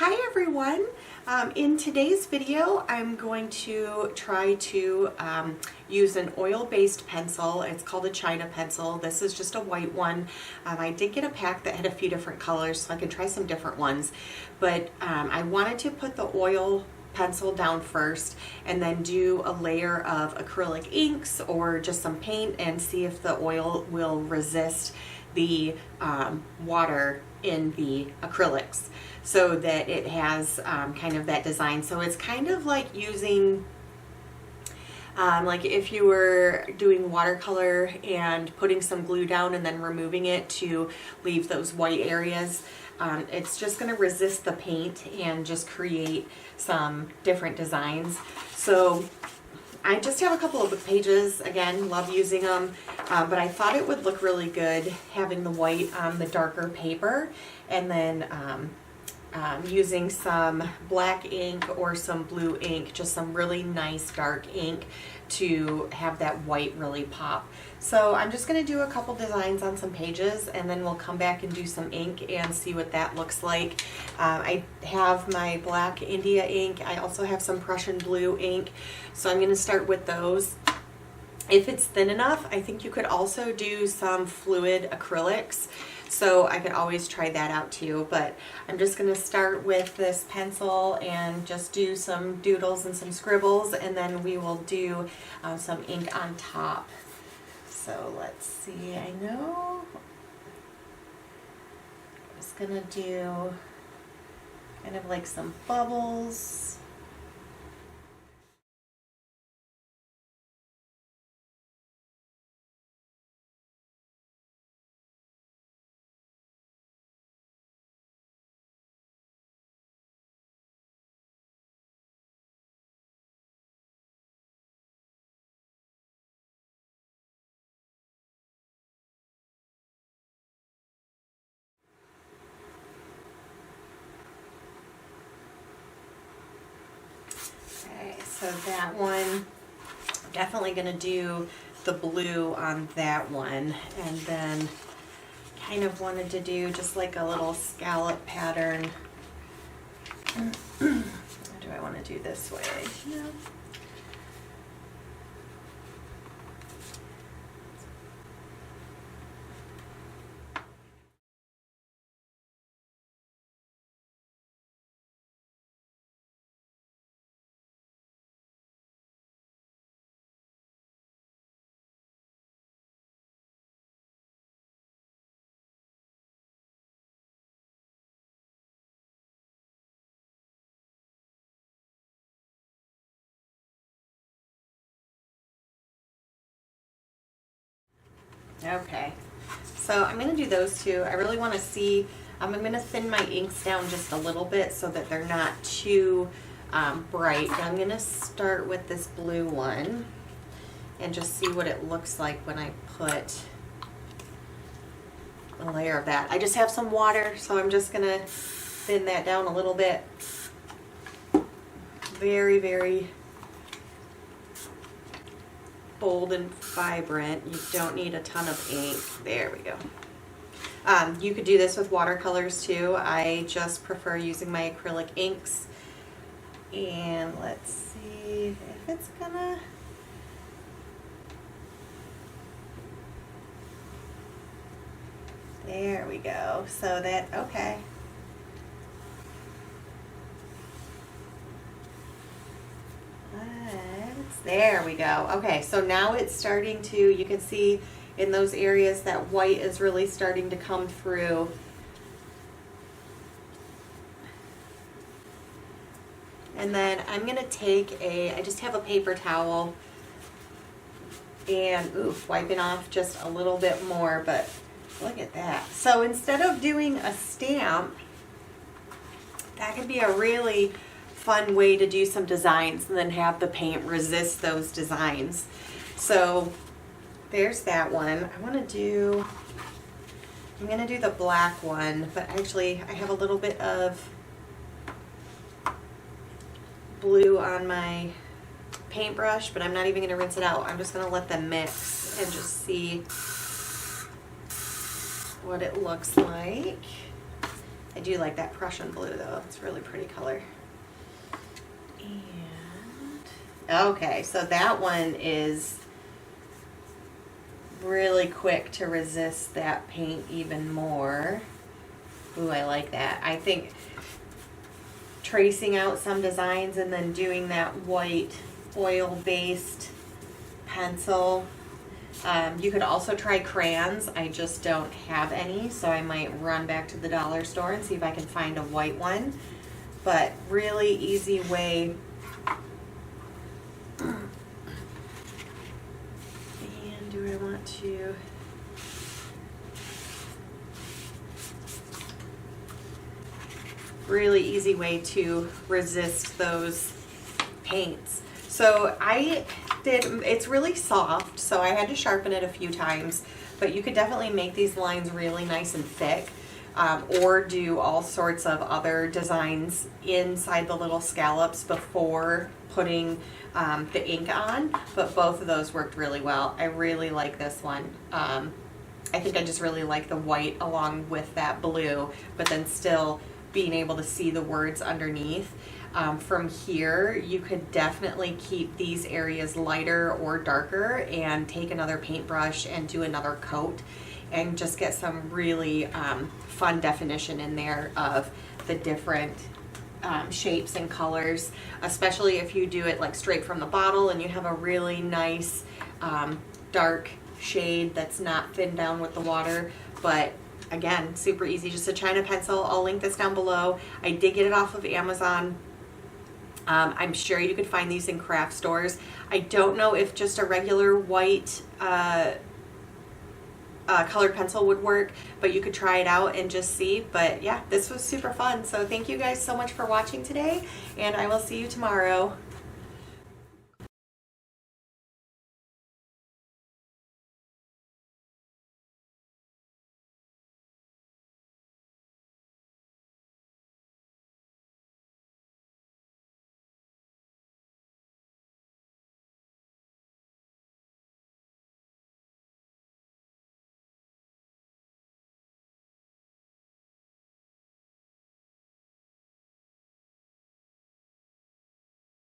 Hi everyone. In today's video I'm going to try to use an oil-based pencil. It's called a China pencil. This is just a white one. I did get a pack that had a few different colors so I could try some different ones, but I wanted to put the oil pencil down first and then do a layer of acrylic inks or just some paint and see if the oil will resist the water in the acrylics, so that it has kind of that design. So it's kind of like using like if you were doing watercolor and putting some glue down and then removing it to leave those white areas. It's just going to resist the paint and just create some different designs. So I just have a couple of pages, again, love using them, but I thought it would look really good having the white on the darker paper and then using some black ink or some blue ink, just some really nice dark ink to have that white really pop. So I'm just going to do a couple designs on some pages and then we'll come back and do some ink and see what that looks like. I have my black India ink. I also have some Prussian blue ink. So I'm going to start with those. If it's thin enough, I think you could also do some fluid acrylics. So I could always try that out too, but I'm just going to start with this pencil and just do some doodles and some scribbles, and then we will do some ink on top. So let's see, I know I'm just going to do kind of like some bubbles. So that one, definitely going to do the blue on that one, and then kind of wanted to do just like a little scallop pattern. Do I want to do this way? No. Okay, so I'm going to do those two. I really want to see, I'm going to thin my inks down just a little bit so that they're not too bright. But I'm going to start with this blue one and just see what it looks like when I put a layer of that. I just have some water, so I'm just going to thin that down a little bit. Very, very bold and vibrant. You don't need a ton of ink. There we go. You could do this with watercolors too. I just prefer using my acrylic inks. And let's see if it's gonna... There we go. So that, okay. There we go. Okay, so now it's starting to, you can see in those areas that white is really starting to come through. And then I'm going to take I just have a paper towel and, wiping off just a little bit more, but look at that. So instead of doing a stamp, that could be a really fun way to do some designs and then have the paint resist those designs. So there's that one. I'm going to do the black one, but actually I have a little bit of blue on my paintbrush, but I'm not even going to rinse it out. I'm just going to let them mix and just see what it looks like. I do like that Prussian blue though. It's a really pretty color. And okay, so that one is really quick to resist that paint even more. Ooh, I like that. I think tracing out some designs and then doing that white oil-based pencil. You could also try crayons. I just don't have any, so I might run back to the dollar store and see if I can find a white one. But really easy way. And do I want to... Really easy way to resist those paints. So it's really soft, so I had to sharpen it a few times, but you could definitely make these lines really nice and thick, or do all sorts of other designs inside the little scallops before putting the ink on, but both of those worked really well. I really like this one. I think I just really like the white along with that blue, but then still being able to see the words underneath. From here, you could definitely keep these areas lighter or darker and take another paintbrush and do another coat and just get some really fun definition in there of the different shapes and colors, especially if you do it like straight from the bottle and you have a really nice dark shade that's not thinned down with the water. But again, super easy, just a China pencil. I'll link this down below. I did get it off of Amazon. I'm sure you could find these in craft stores. I don't know if just a regular white colored pencil would work, but you could try it out and just see. But yeah, this was super fun. So thank you guys so much for watching today, and I will see you tomorrow.